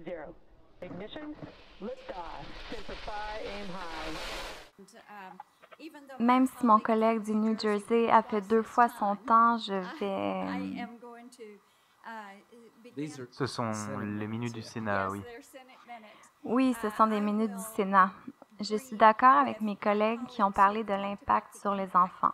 0. Ignition, liftoff, Semper aim high. Même si mon collègue du New Jersey a fait 2 fois son temps, je vais... Ce sont les minutes du Sénat, oui. Oui, ce sont des minutes du Sénat. Je suis d'accord avec mes collègues qui ont parlé de l'impact sur les enfants.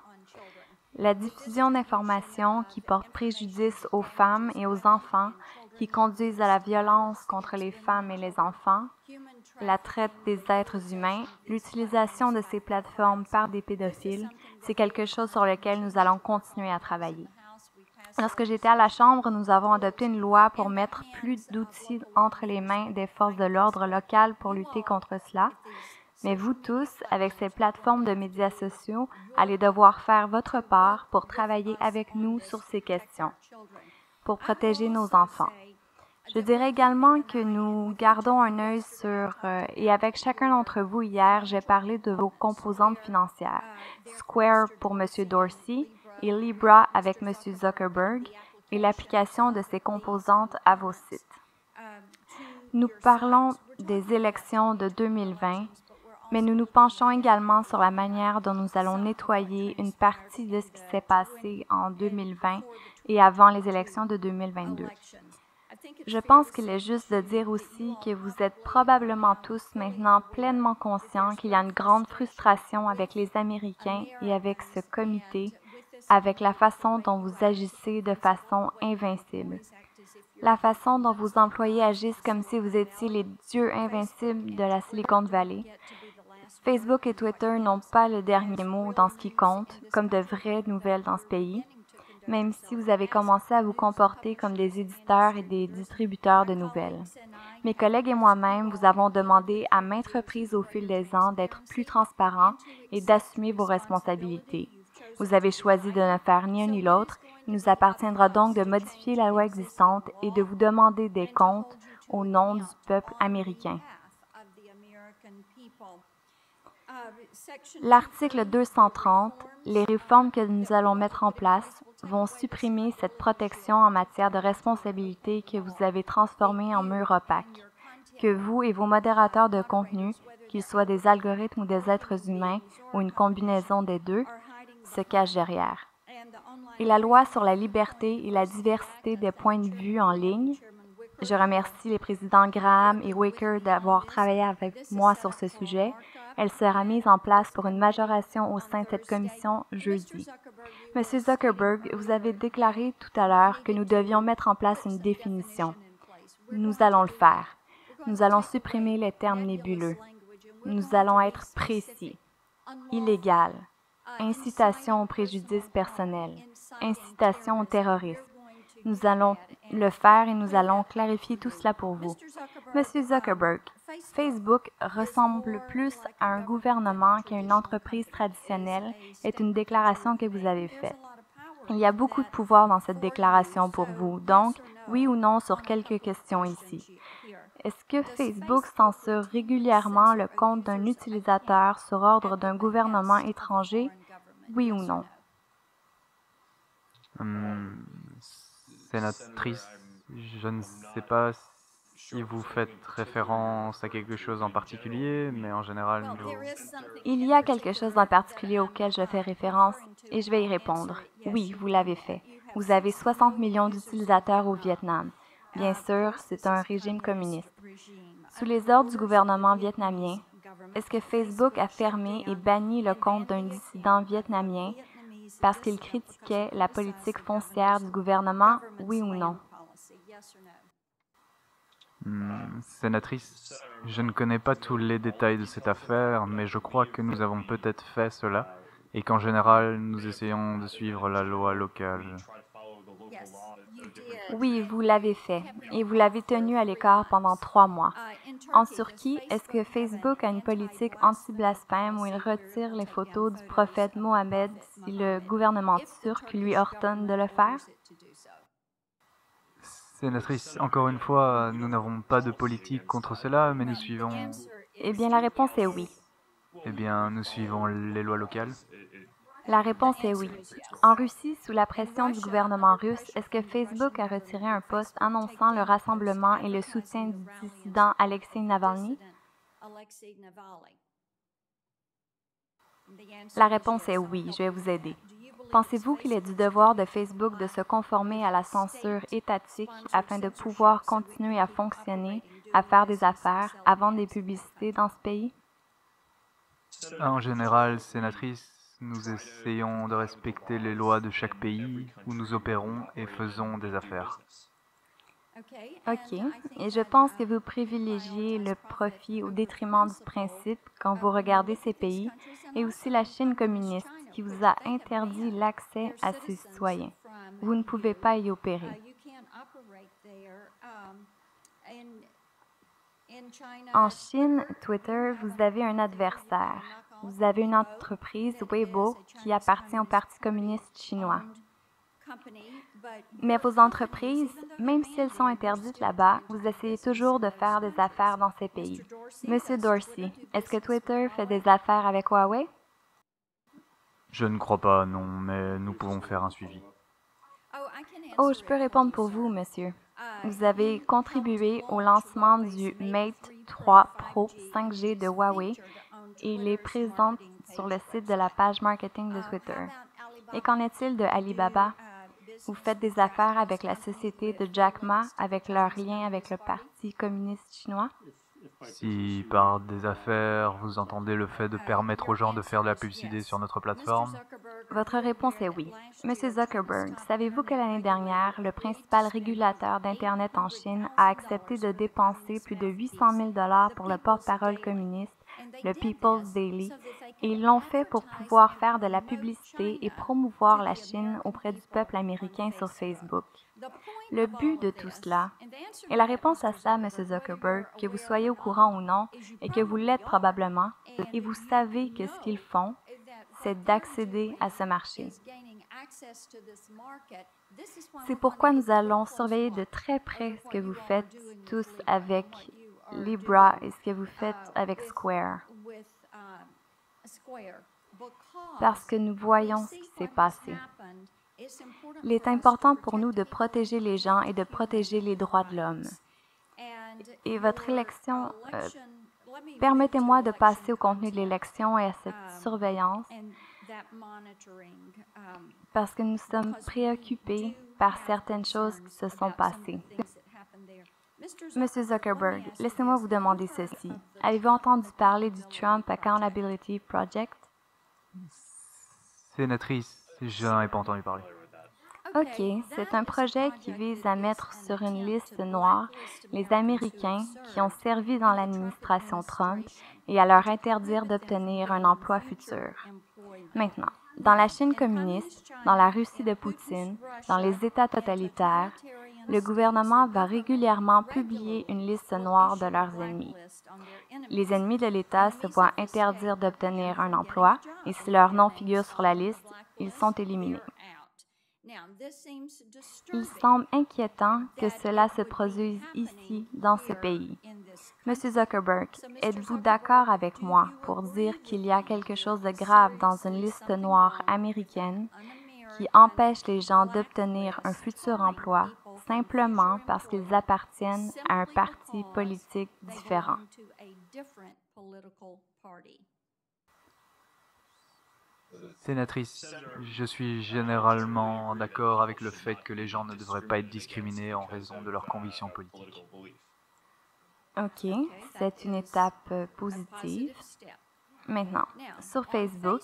La diffusion d'informations qui portent préjudice aux femmes et aux enfants, qui conduisent à la violence contre les femmes et les enfants, la traite des êtres humains, l'utilisation de ces plateformes par des pédophiles, c'est quelque chose sur lequel nous allons continuer à travailler. Lorsque j'étais à la Chambre, nous avons adopté une loi pour mettre plus d'outils entre les mains des forces de l'ordre locales pour lutter contre cela. Mais vous tous, avec ces plateformes de médias sociaux, allez devoir faire votre part pour travailler avec nous sur ces questions, pour protéger nos enfants. Je dirais également que nous gardons un œil sur, et avec chacun d'entre vous hier, j'ai parlé de vos composantes financières, Square pour M. Dorsey et Libra avec M. Zuckerberg, et l'application de ces composantes à vos sites. Nous parlons des élections de 2020, mais nous nous penchons également sur la manière dont nous allons nettoyer une partie de ce qui s'est passé en 2020 et avant les élections de 2022. Je pense qu'il est juste de dire aussi que vous êtes probablement tous maintenant pleinement conscients qu'il y a une grande frustration avec les Américains et avec ce comité, avec la façon dont vous agissez de façon invincible. La façon dont vos employés agissent comme si vous étiez les dieux invincibles de la Silicon Valley. Facebook et Twitter n'ont pas le dernier mot dans ce qui compte, comme de vraies nouvelles dans ce pays, même si vous avez commencé à vous comporter comme des éditeurs et des distributeurs de nouvelles. Mes collègues et moi-même vous avons demandé à maintes reprises au fil des ans d'être plus transparents et d'assumer vos responsabilités. Vous avez choisi de ne faire ni un ni l'autre. Il nous appartiendra donc de modifier la loi existante et de vous demander des comptes au nom du peuple américain. L'article 230, les réformes que nous allons mettre en place vont supprimer cette protection en matière de responsabilité que vous avez transformée en mur opaque, que vous et vos modérateurs de contenu, qu'ils soient des algorithmes ou des êtres humains ou une combinaison des deux, se cachent derrière. Et la loi sur la liberté et la diversité des points de vue en ligne, je remercie les présidents Graham et Wicker d'avoir travaillé avec moi sur ce sujet. Elle sera mise en place pour une majoration au sein de cette commission jeudi. Monsieur Zuckerberg, vous avez déclaré tout à l'heure que nous devions mettre en place une définition. Nous allons le faire. Nous allons supprimer les termes nébuleux. Nous allons être précis. Illégal. Incitation au préjudice personnel. Incitation au terrorisme. Nous allons le faire et nous allons clarifier tout cela pour vous. Monsieur Zuckerberg, Facebook ressemble plus à un gouvernement qu'à une entreprise traditionnelle, est une déclaration que vous avez faite. Il y a beaucoup de pouvoir dans cette déclaration pour vous, donc oui ou non sur quelques questions ici. Est-ce que Facebook censure régulièrement le compte d'un utilisateur sur ordre d'un gouvernement étranger, oui ou non? Sénatrice, je ne sais pas si vous faites référence à quelque chose en particulier, mais en général, Il y a quelque chose en particulier auquel je fais référence et je vais y répondre. Oui, vous l'avez fait. Vous avez 60 millions d'utilisateurs au Vietnam. Bien sûr, c'est un régime communiste. Sous les ordres du gouvernement vietnamien, est-ce que Facebook a fermé et banni le compte d'un dissident vietnamien parce qu'il critiquait la politique foncière du gouvernement, oui ou non? Sénatrice, je ne connais pas tous les détails de cette affaire, mais je crois que nous avons peut-être fait cela, et qu'en général, nous essayons de suivre la loi locale. Oui, vous l'avez fait, et vous l'avez tenu à l'écart pendant 3 mois. En Turquie, est-ce que Facebook a une politique anti-blasphème où il retire les photos du prophète Mohammed si le gouvernement turc lui ordonne de le faire? Sénatrice, encore une fois, nous n'avons pas de politique contre cela, mais nous suivons... Eh bien, la réponse est oui. Eh bien, nous suivons les lois locales. La réponse est oui. En Russie, sous la pression du gouvernement russe, est-ce que Facebook a retiré un post annonçant le rassemblement et le soutien du dissident Alexei Navalny? La réponse est oui, je vais vous aider. Pensez-vous qu'il est du devoir de Facebook de se conformer à la censure étatique afin de pouvoir continuer à fonctionner, à faire des affaires, à vendre des publicités dans ce pays? En général, sénatrice, nous essayons de respecter les lois de chaque pays où nous opérons et faisons des affaires. OK. Et je pense que vous privilégiez le profit au détriment du principe quand vous regardez ces pays et aussi la Chine communiste qui vous a interdit l'accès à ses citoyens. Vous ne pouvez pas y opérer. En Chine, Twitter, vous avez un adversaire. Vous avez une entreprise, Weibo, qui appartient au Parti communiste chinois. Mais vos entreprises, même si elles sont interdites là-bas, vous essayez toujours de faire des affaires dans ces pays. Monsieur Dorsey, est-ce que Twitter fait des affaires avec Huawei? Je ne crois pas, non, mais nous pouvons faire un suivi. Oh, je peux répondre pour vous, monsieur. Vous avez contribué au lancement du Mate 3 Pro 5G de Huawei et il est présent sur le site de la page marketing de Twitter. Et qu'en est-il de Alibaba? Vous faites des affaires avec la société de Jack Ma avec leur lien avec le Parti communiste chinois? Si par des affaires, vous entendez le fait de permettre aux gens de faire de la publicité sur notre plateforme, Votre réponse est oui. Monsieur Zuckerberg, savez-vous que l'année dernière, le principal régulateur d'Internet en Chine a accepté de dépenser plus de 800 000 $ pour le porte-parole communiste, le People's Daily, et ils l'ont fait pour pouvoir faire de la publicité et promouvoir la Chine auprès du peuple américain sur Facebook. Le but de tout cela, et la réponse à ça, M. Zuckerberg, que vous soyez au courant ou non, et que vous l'êtes probablement, et vous savez que ce qu'ils font, c'est d'accéder à ce marché. C'est pourquoi nous allons surveiller de très près ce que vous faites tous avec Libra et ce que vous faites avec Square. Parce que nous voyons ce qui s'est passé. Il est important pour nous de protéger les gens et de protéger les droits de l'homme. Et votre élection, permettez-moi de passer au contenu de l'élection et à cette surveillance, parce que nous sommes préoccupés par certaines choses qui se sont passées. Monsieur Zuckerberg, laissez-moi vous demander ceci. Avez-vous entendu parler du Trump Accountability Project? sénatrice, je n'en ai pas entendu parler. OK, c'est un projet qui vise à mettre sur une liste noire les Américains qui ont servi dans l'administration Trump et à leur interdire d'obtenir un emploi futur. Maintenant, dans la Chine communiste, dans la Russie de Poutine, dans les États totalitaires, le gouvernement va régulièrement publier une liste noire de leurs ennemis. Les ennemis de l'État se voient interdire d'obtenir un emploi et si leur nom figure sur la liste, ils sont éliminés. Il semble inquiétant que cela se produise ici, dans ce pays. Monsieur Zuckerberg, êtes-vous d'accord avec moi pour dire qu'il y a quelque chose de grave dans une liste noire américaine qui empêche les gens d'obtenir un futur emploi simplement parce qu'ils appartiennent à un parti politique différent? Sénatrice, je suis généralement d'accord avec le fait que les gens ne devraient pas être discriminés en raison de leurs convictions politiques. OK, c'est une étape positive. Maintenant, sur Facebook,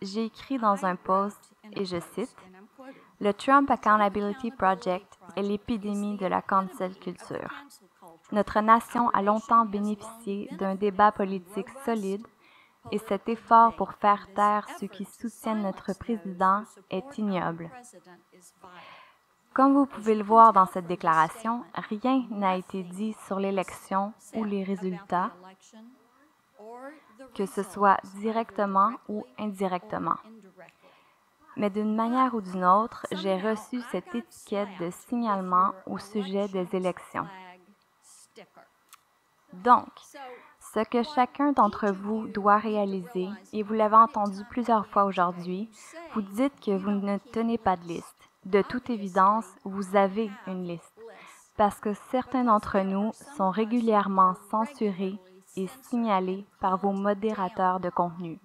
j'ai écrit dans un post, et je cite, « Le Trump Accountability Project est l'épidémie de la cancel culture. Notre nation a longtemps bénéficié d'un débat politique solide et cet effort pour faire taire ceux qui soutiennent notre président est ignoble. » Comme vous pouvez le voir dans cette déclaration, rien n'a été dit sur l'élection ou les résultats, que ce soit directement ou indirectement. Mais d'une manière ou d'une autre, j'ai reçu cette étiquette de signalement au sujet des élections. Donc, Ce que chacun d'entre vous doit réaliser, et vous l'avez entendu plusieurs fois aujourd'hui, vous dites que vous ne tenez pas de liste. De toute évidence, vous avez une liste, parce que certains d'entre nous sont régulièrement censurés et signalés par vos modérateurs de contenu.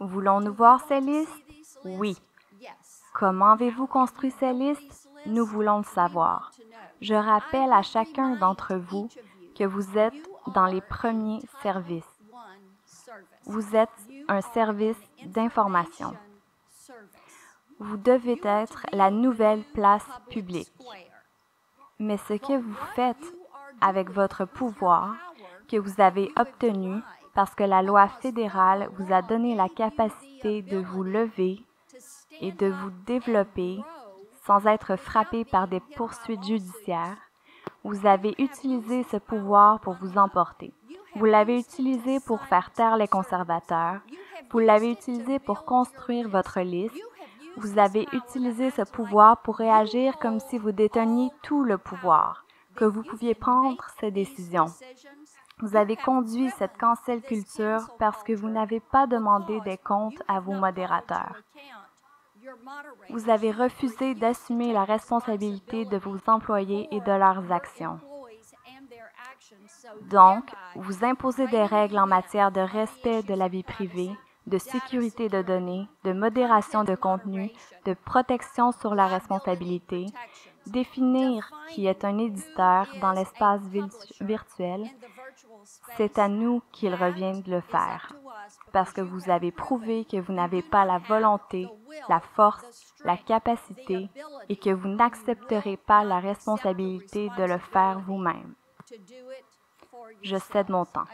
Voulons-nous voir ces listes? Oui. Comment avez-vous construit ces listes? Nous voulons le savoir. Je rappelle à chacun d'entre vous que vous êtes dans les premiers services. Vous êtes un service d'information. Vous devez être la nouvelle place publique. Mais ce que vous faites avec votre pouvoir que vous avez obtenu parce que la loi fédérale vous a donné la capacité de vous lever et de vous développer sans être frappé par des poursuites judiciaires, vous avez utilisé ce pouvoir pour vous emporter. Vous l'avez utilisé pour faire taire les conservateurs. Vous l'avez utilisé pour construire votre liste. Vous avez utilisé ce pouvoir pour réagir comme si vous déteniez tout le pouvoir, que vous pouviez prendre ces décisions. Vous avez conduit cette cancel culture parce que vous n'avez pas demandé des comptes à vos modérateurs. Vous avez refusé d'assumer la responsabilité de vos employés et de leurs actions. Donc, vous imposez des règles en matière de respect de la vie privée, de sécurité de données, de modération de contenu, de protection sur la responsabilité, définir qui est un éditeur dans l'espace virtuel. C'est à nous qu'il revient de le faire, parce que vous avez prouvé que vous n'avez pas la volonté, la force, la capacité et que vous n'accepterez pas la responsabilité de le faire vous-même. Je cède mon temps.